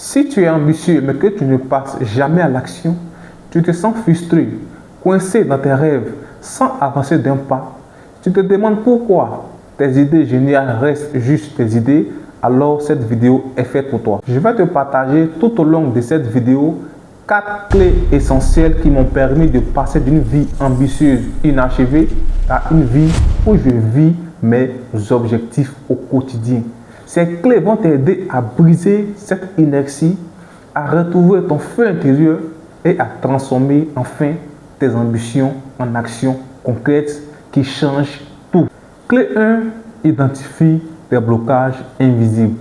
Si tu es ambitieux mais que tu ne passes jamais à l'action, tu te sens frustré, coincé dans tes rêves, sans avancer d'un pas. Tu te demandes pourquoi tes idées géniales restent juste tes idées, alors cette vidéo est faite pour toi. Je vais te partager tout au long de cette vidéo 4 clés essentielles qui m'ont permis de passer d'une vie ambitieuse, inachevée, à une vie où je vis mes objectifs au quotidien. Ces clés vont t'aider à briser cette inertie, à retrouver ton feu intérieur et à transformer enfin tes ambitions en actions concrètes qui changent tout. Clé 1, identifie tes blocages invisibles.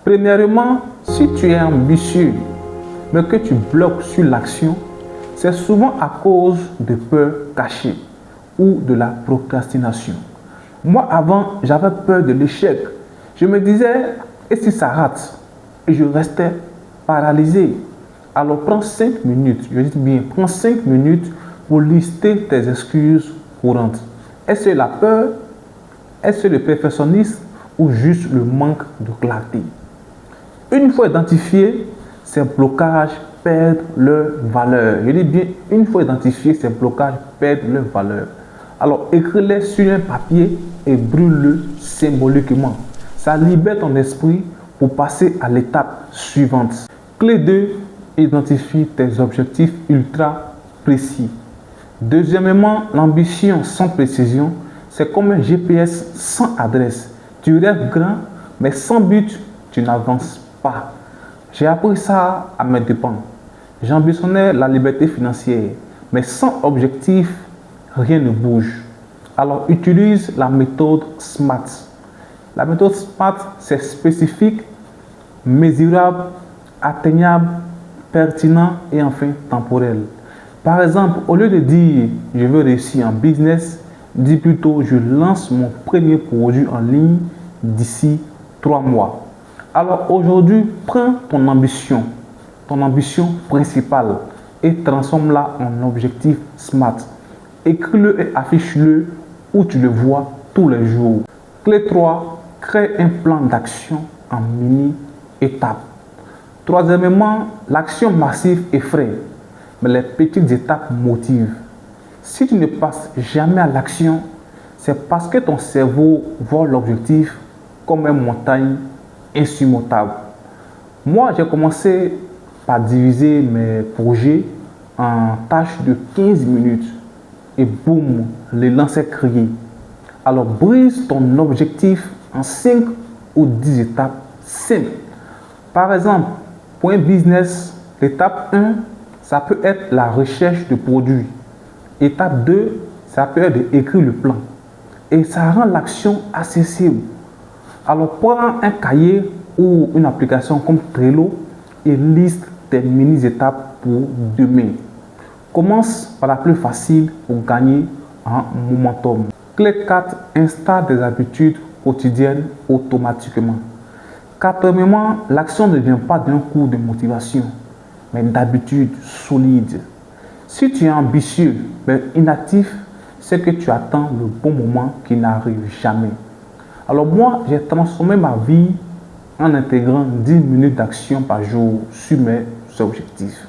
Premièrement, si tu es ambitieux mais que tu bloques sur l'action, c'est souvent à cause de peurs cachées ou de la procrastination. Moi, avant, j'avais peur de l'échec. Je me disais, et si ça rate? Et je restais paralysé. Alors prends 5 minutes, je dis bien, prends 5 minutes pour lister tes excuses courantes. Est-ce la peur? Est-ce le perfectionnisme ou juste le manque de clarté? Une fois identifiés, ces blocages perdent leur valeur. Je dis bien, une fois identifiés, ces blocages perdent leur valeur. Alors écris-les sur un papier et brûle-le symboliquement. Ça libère ton esprit pour passer à l'étape suivante. Clé 2, identifie tes objectifs ultra précis. Deuxièmement, l'ambition sans précision, c'est comme un GPS sans adresse. Tu rêves grand, mais sans but, tu n'avances pas. J'ai appris ça à mes dépens. J'ambitionnais la liberté financière, mais sans objectif, rien ne bouge. Alors utilise la méthode SMART. La méthode SMART, c'est spécifique, mesurable, atteignable, pertinent et enfin temporel. Par exemple, au lieu de dire je veux réussir en business, dis plutôt je lance mon premier produit en ligne d'ici 3 mois. Alors aujourd'hui, prends ton ambition principale et transforme-la en objectif SMART. Écris-le et affiche-le où tu le vois tous les jours. Clé 3, crée un plan d'action en mini-étapes. Troisièmement, l'action massive effraie, mais les petites étapes motivent. Si tu ne passes jamais à l'action, c'est parce que ton cerveau voit l'objectif comme une montagne insurmontable. Moi, j'ai commencé par diviser mes projets en tâches de 15 minutes et boum, l'élan s'est créé. Alors brise ton objectif en 5 ou 10 étapes simples. Par exemple, pour un business, l'étape 1, ça peut être la recherche de produits. Étape 2, ça peut être d'écrire le plan. Et ça rend l'action accessible. Alors prends un cahier ou une application comme Trello et liste tes mini-étapes pour demain. Commence par la plus facile pour gagner en momentum. Clé 4, installe des habitudes quotidiennes automatiquement. Quatrièmement, l'action ne vient pas d'un coup de motivation, mais d'habitudes solides. Si tu es ambitieux mais inactif, c'est que tu attends le bon moment qui n'arrive jamais. Alors moi, j'ai transformé ma vie en intégrant 10 minutes d'action par jour sur mes objectifs.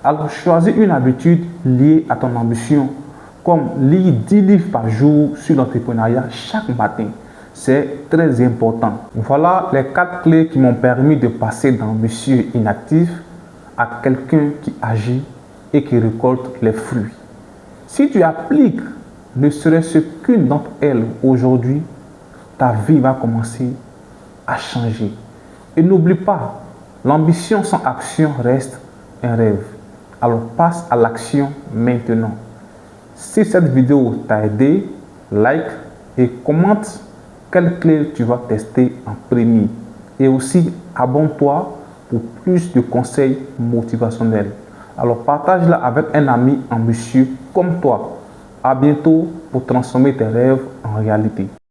Alors choisis une habitude liée à ton ambition, comme lire 10 livres par jour sur l'entrepreneuriat chaque matin. C'est très important. Voilà les 4 clés qui m'ont permis de passer d'ambitieux inactif à quelqu'un qui agit et qui récolte les fruits. Si tu appliques ne serait-ce qu'une d'entre elles aujourd'hui, ta vie va commencer à changer. Et n'oublie pas, l'ambition sans action reste un rêve. Alors passe à l'action maintenant. Si cette vidéo t'a aidé, like et commente quelle clé tu vas tester en premier. Et aussi abonne-toi pour plus de conseils motivationnels. Alors partage-la avec un ami ambitieux comme toi. À bientôt pour transformer tes rêves en réalité.